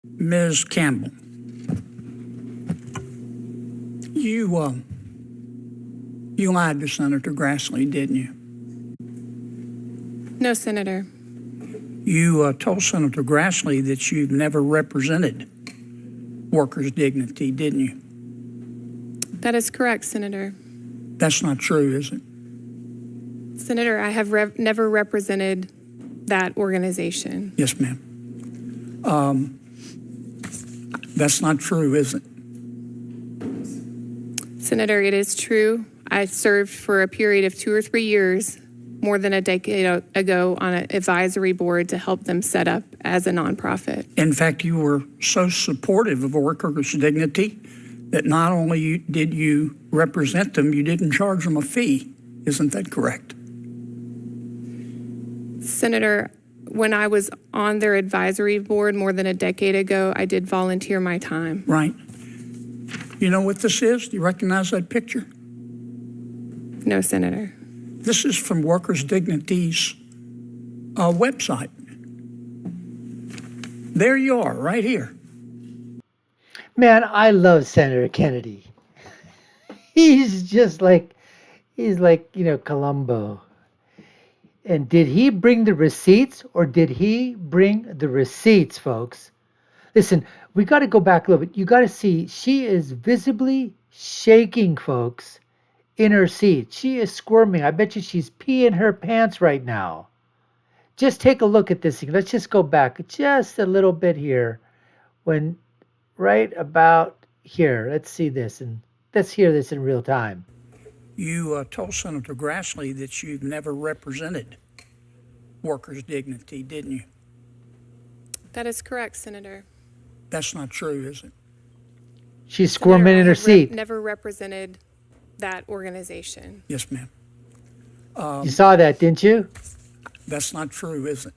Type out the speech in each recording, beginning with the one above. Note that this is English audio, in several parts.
Ms. Campbell, you lied to Senator Grassley, didn't you? No, Senator. You told Senator Grassley that you've never represented workers' dignity, didn't you? That is correct, Senator. That's not true, is it? Senator, I have never represented that organization. Yes, ma'am. That's not true, is it? Senator, it is true. I served for a period of 2 or 3 years, more than a decade ago, on an advisory board to help them set up as a nonprofit. In fact, you were so supportive of workers' dignity that not only did you represent them, you didn't charge them a fee. Isn't that correct? Senator, when I was on their advisory board more than a decade ago, I did volunteer my time. Right. You know what this is? Do you recognize that picture? No, Senator. This is from Workers' Dignity's website. There you are, right here. Man, I love Senator Kennedy. He's like, Columbo. And did he bring the receipts or did he bring the receipts, folks? Listen, we got to go back a little bit. You got to see, she is visibly shaking, folks, in her seat. She is squirming. I bet you she's peeing her pants right now. Just take a look at this thing. Let's just go back just a little bit here. When right about here, let's see this and let's hear this in real time. You told Senator Grassley that you've never represented workers' dignity, didn't you? That is correct, Senator. That's not true, is it? She's squirming Senator, in her seat. Never represented that organization. Yes, ma'am. You saw that, didn't you? That's not true, is it?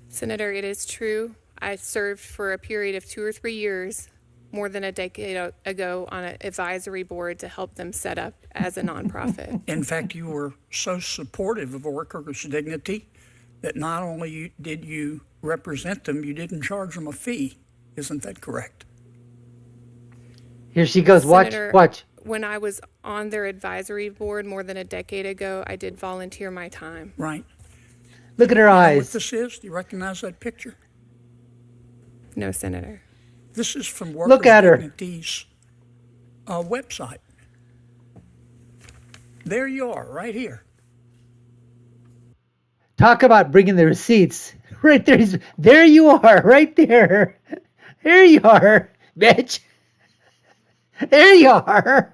Senator, it is true. I served for a period of 2 or 3 years, more than a decade ago, on an advisory board to help them set up as a nonprofit. In fact, you were so supportive of workers' dignity that not only did you represent them, you didn't charge them a fee. Isn't that correct? Here she goes. Senator, Watch. When I was on their advisory board more than a decade ago, I did volunteer my time. Right. Look at her You know what eyes. this is? Do you recognize that picture? No, Senator. This is from Look Workers' at her. Dignity's website. There you are, right here. Talk about bringing the receipts. Right there. There you are, right there. There you are, bitch. There you are.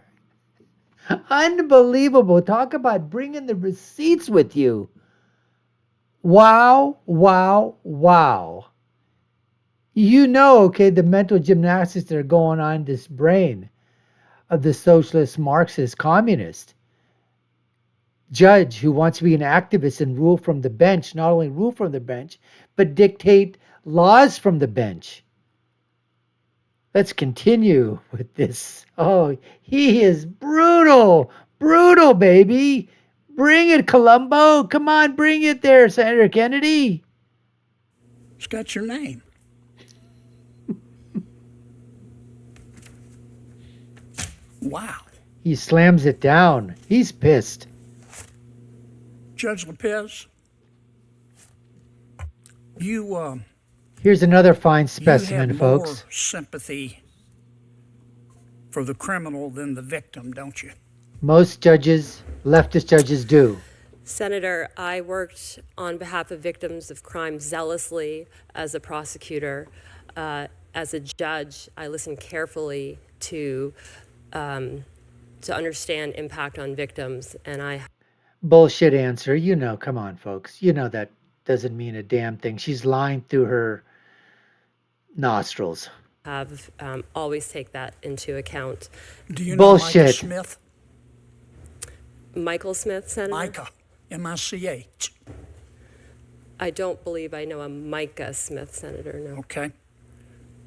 Unbelievable. Talk about bringing the receipts with you. Wow, wow, wow. You know, okay, the mental gymnastics that are going on in this brain of the socialist, Marxist, communist judge who wants to be an activist and rule from the bench, not only rule from the bench, but dictate laws from the bench. Let's continue with this. Oh, he is brutal. Brutal, baby. Bring it, Columbo. Come on, bring it there, Senator Kennedy. It's got your name. Wow. He slams it down. He's pissed. Judge Lopez, you Here's another fine you specimen, have folks. more sympathy for the criminal than the victim, don't you? Most judges, leftist judges, do. Senator, I worked on behalf of victims of crime zealously as a prosecutor. As a judge, I listened carefully to understand impact on victims, and I Bullshit answer. You know, come on, folks. You know that doesn't mean a damn thing. She's lying through her nostrils. have always take that into account. Do you know Micah Bullshit. Smith? Michael Smith, Senator? Micah, M-I-C-H. I don't believe I know a Micah Smith, Senator, no. Okay.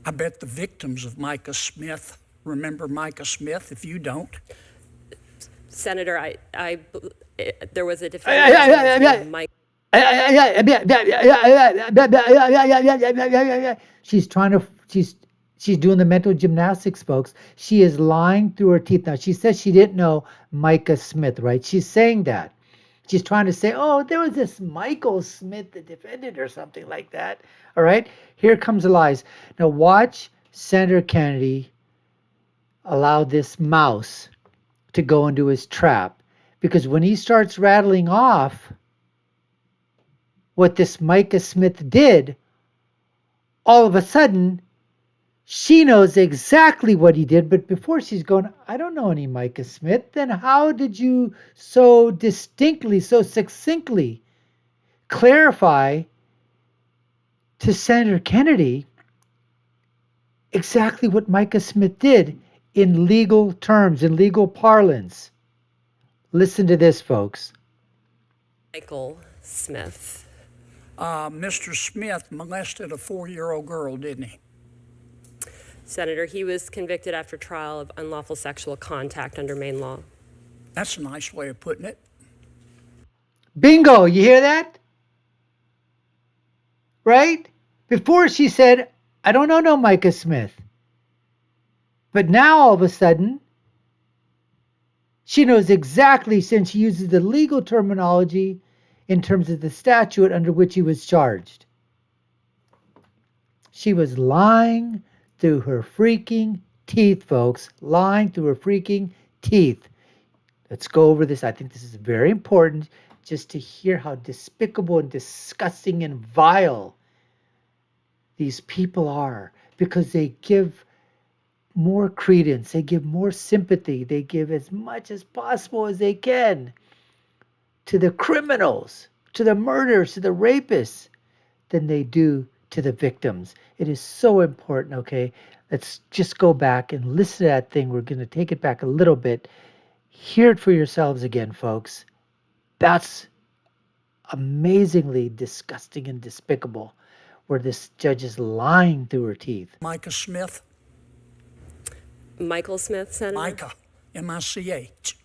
I bet the victims of Micah Smith remember Micah Smith. If you don't, Senator, there was a defendant named Mike. She's trying to, she's doing the mental gymnastics, folks. She is lying through her teeth. Now, she says she didn't know Micah Smith, right? She's saying that. She's trying to say, oh, there was this Michael Smith that defended or something like that. All right? Here comes the lies. Now, watch Senator Kennedy allow this mouse to go into his trap. Because when he starts rattling off what this Micah Smith did, all of a sudden, she knows exactly what he did. But before she's going, I don't know any Micah Smith. Then how did you so distinctly, so succinctly clarify to Senator Kennedy exactly what Micah Smith did in legal terms, in legal parlance? Listen to this, folks. Michael Smith. Mr. Smith molested a 4-year-old girl, didn't he? Senator, he was convicted after trial of unlawful sexual contact under Maine law. That's a nice way of putting it. Bingo, you hear that? Right? Before she said, I don't know no Micah Smith. But now all of a sudden, she knows exactly, since she uses the legal terminology in terms of the statute under which he was charged. She was lying through her freaking teeth, folks. Lying through her freaking teeth. Let's go over this. I think this is very important just to hear how despicable and disgusting and vile these people are, because they give more credence, they give more sympathy, they give as much as possible as they can to the criminals, to the murderers, to the rapists, than they do to the victims. It is so important, okay? Let's just go back and listen to that thing. We're going to take it back a little bit. Hear it for yourselves again, folks. That's amazingly disgusting and despicable, where this judge is lying through her teeth. Micah Smith. Michael Smith, Senator? Micah, M-I-C-H.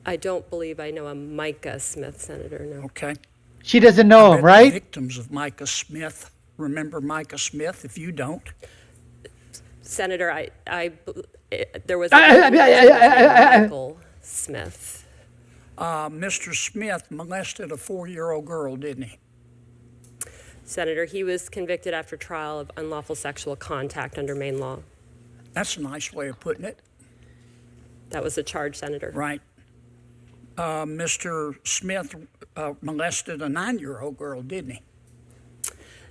I don't believe I know a Micah Smith, Senator, no. Okay. She doesn't know him, Bet right? the victims of Micah Smith remember Micah Smith. If you don't, Senator, there was a Michael Smith. Mr. Smith molested a 4-year-old girl, didn't he? Senator, he was convicted after trial of unlawful sexual contact under Maine law. That's a nice way of putting it. That was the charge, Senator. Right. Mr. Smith molested a 9-year-old girl, didn't he?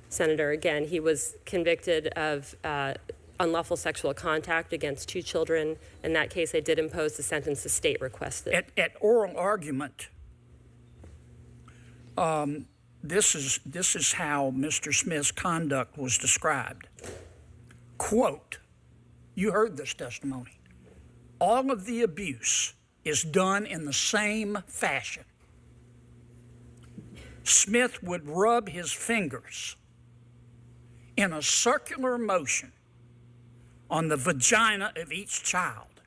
Senator, again, he was convicted of unlawful sexual contact against 2 children. In that case, I did impose the sentence the state requested. At oral argument, this is how Mr. Smith's conduct was described. Quote, you heard this testimony. All of the abuse is done in the same fashion. Smith would rub his fingers in a circular motion on the vagina of each child,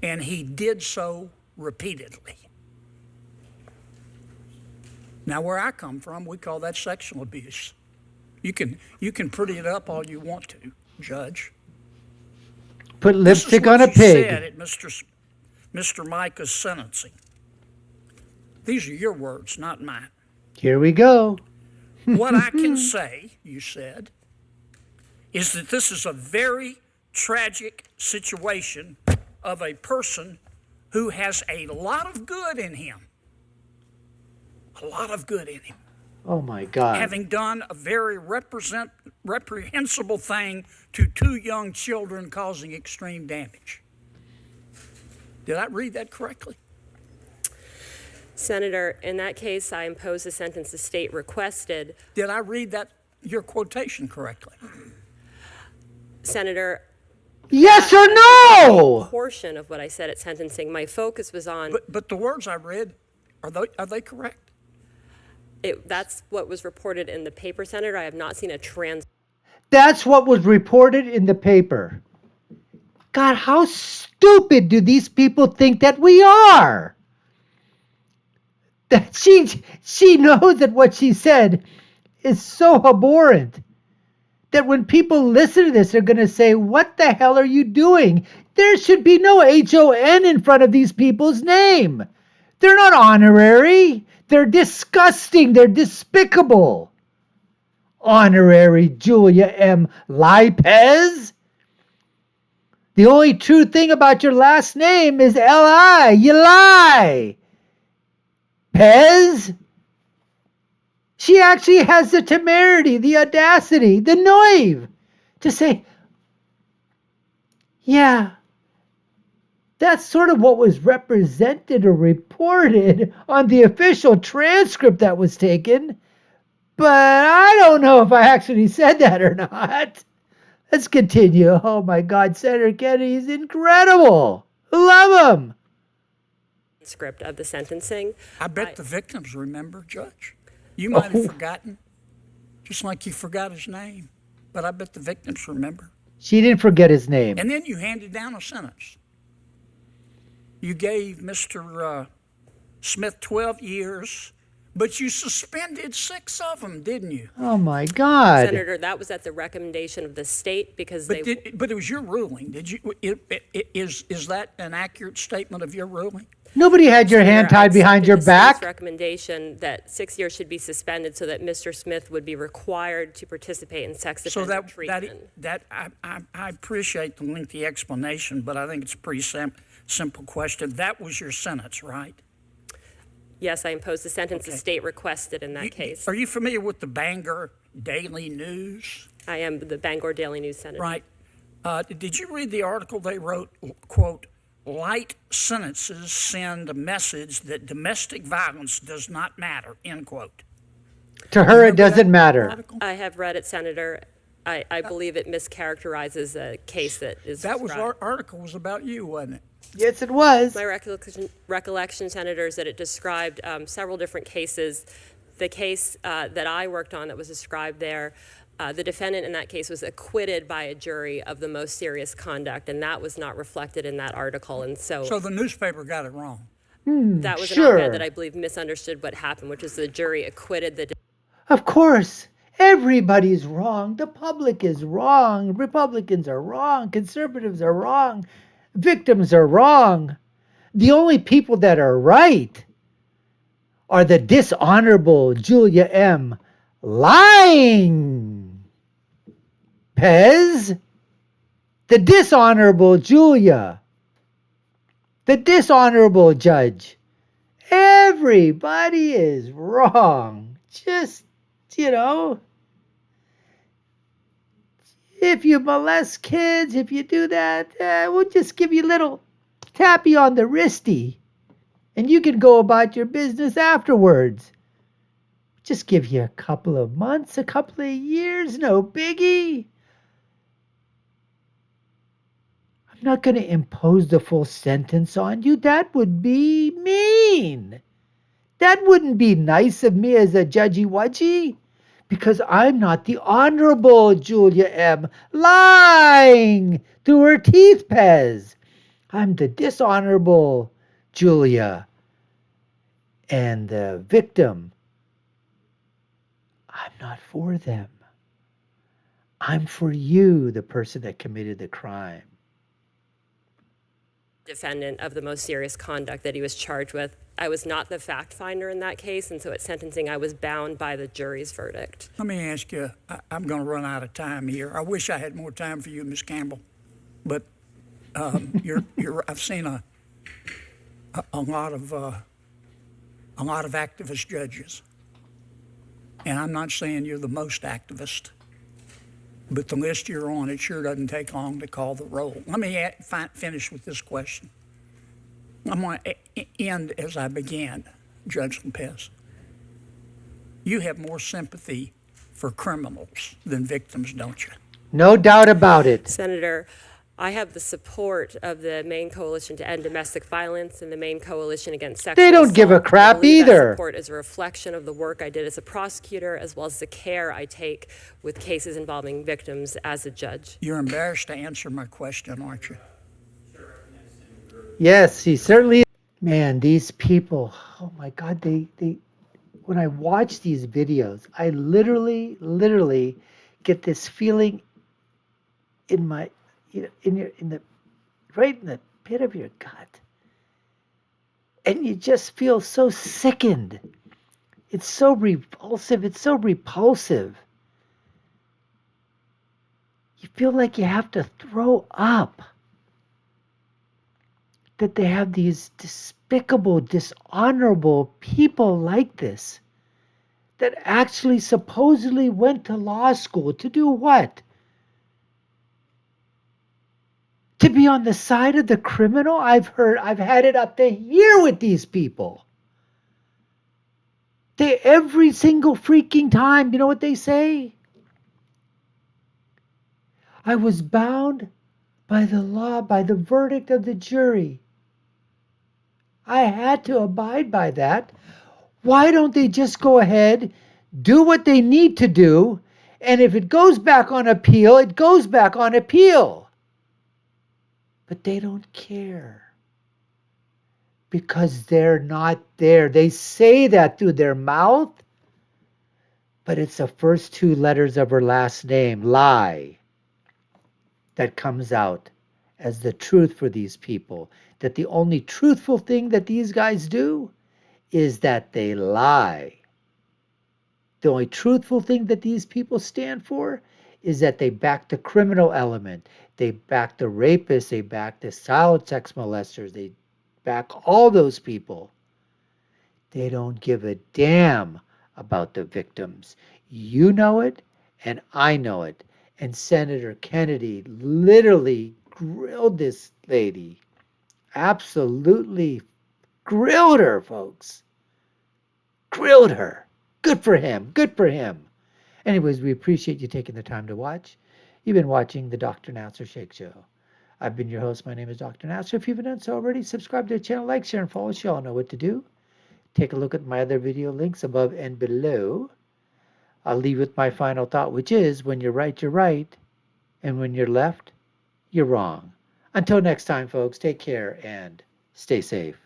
and he did so repeatedly. Now, where I come from, we call that sexual abuse. You can pretty it up all you want to, Judge. Put lipstick This is on a what you pig. said at Mr. Micah's sentencing. These are your words, not mine. Here we go. What I can say, you said, is that this is a very tragic situation of a person who has a lot of good in him. A lot of good in him. Oh my God. Having done a very reprehensible thing to 2 young children, causing extreme damage. Did I read that correctly? Senator, in that case, I imposed the sentence the state requested. Did I read that, your quotation, correctly? Senator, Yes or no? portion of what I said at sentencing, my focus was on, But the words I read, are they correct? that's what was reported in the paper, Senator. I have not seen a That's what was reported in the paper. God, how stupid do these people think that we are? that she knows that what she said is so abhorrent that when people listen to this, they're going to say, what the hell are you doing? There should be no HON in front of these people's name. They're not honorary. They're disgusting. They're despicable. Honorary Julia M. Lopez. The only true thing about your last name is L-I. You lie. Pez. She actually has the temerity, the audacity, the nerve to say, yeah, that's sort of what was represented or reported on the official transcript that was taken, but I don't know if I actually said that or not. Let's continue. Oh my God, Senator Kennedy is incredible. Love him. Script of the sentencing. I bet the victims remember, Judge. You might have forgotten, just like you forgot his name, but I bet the victims remember. She didn't forget his name. And then you handed down a sentence. You gave Mr. Smith 12 years, but you suspended 6 of them, didn't you? Oh my God. Senator, that was at the recommendation of the state because But it was your ruling. Did you? Is that an accurate statement of your ruling? Nobody had your hand Senator, I tied behind accepted your the state's back. recommendation that 6 years should be suspended so that Mr. Smith would be required to participate in sex So offender treatment. I appreciate the lengthy explanation, but I think it's a pretty simple question. That was your sentence, right? Yes, I imposed the sentence the Okay. state requested in that case. Are you familiar with the Bangor Daily News? I am the Bangor Daily News Senator. Right. Did you read the article they wrote, quote, light sentences send a message that domestic violence does not matter, end quote. To her, it Remember that doesn't matter. article? I have read it, Senator. I believe it mischaracterizes a case that is That was described. article was about you, wasn't it? Yes, it was. My recollection, Senator, is that it described several different cases. The case that I worked on that was described there, the defendant in that case was acquitted by a jury of the most serious conduct, and that was not reflected in that article. And so So the newspaper got it wrong. that was sure. an op-ed that I believe misunderstood what happened, which is the jury acquitted the Of course, everybody's wrong. The public is wrong. Republicans are wrong. Conservatives are wrong. Victims are wrong. The only people that are right are the dishonorable Julia M. lying. Pez. The dishonorable Julia. The dishonorable judge. Everybody is wrong. Just, if you molest kids, if you do that, we'll just give you a little tappy on the wristy. And you can go about your business afterwards. Just give you a couple of months, a couple of years, no biggie. I'm not going to impose the full sentence on you. That would be mean. That wouldn't be nice of me as a judgy-wudgy, because I'm not the Honorable Julia M. lying through her teeth, Pez. I'm the dishonorable Julia. And the victim, I'm not for them. I'm for you, the person that committed the crime. defendant of the most serious conduct that he was charged with. I was not the fact finder in that case, and so at sentencing, I was bound by the jury's verdict. Let me ask you, I'm going to run out of time here. I wish I had more time for you, Ms. Campbell, but I've seen a lot of activist judges, and I'm not saying you're the most activist, but the list you're on, it sure doesn't take long to call the roll. Let me finish with this question. I'm going to end as I began, Judge Lopez. You have more sympathy for criminals than victims, don't you? No doubt about it. Senator, I have the support of the Maine Coalition to End Domestic Violence and the Maine Coalition Against Sexual They don't give a Assault. crap I believe either. That support is a reflection of the work I did as a prosecutor, as well as the care I take with cases involving victims as a judge. You're embarrassed to answer my question, aren't you? Yes, he certainly. Man, these people, oh my God, they when I watch these videos, I literally get this feeling in my, in the, right in the pit of your gut. And you just feel so sickened. It's so repulsive. It's so repulsive. You feel like you have to throw up. That they have these despicable, dishonorable people like this that actually supposedly went to law school to do what? To be on the side of the criminal? I've had it up to here with these people. They every single freaking time, you know what they say? I was bound by the law, by the verdict of the jury. I had to abide by that. Why don't they just go ahead, do what they need to do, and if it goes back on appeal, it goes back on appeal. But they don't care because they're not there. They say that through their mouth, but it's the first two letters of her last name, lie, that comes out as the truth for these people. That the only truthful thing that these guys do is that they lie. The only truthful thing that these people stand for is that they back the criminal element. They back the rapists. They back the child sex molesters. They back all those people. They don't give a damn about the victims. You know it, and I know it. And Senator Kennedy literally grilled this lady. Absolutely grilled her, folks. Grilled her. Good for him. Good for him. Anyways, we appreciate you taking the time to watch. You've been watching the Dr. Nasser Shake Show. I've been your host. My name is Dr. Nasser. If you haven't done so already, subscribe to the channel, like, share, and follow. You all know what to do. Take a look at my other video links above and below. I'll leave with my final thought, which is when you're right, and when you're left, you're wrong. Until next time, folks, take care and stay safe.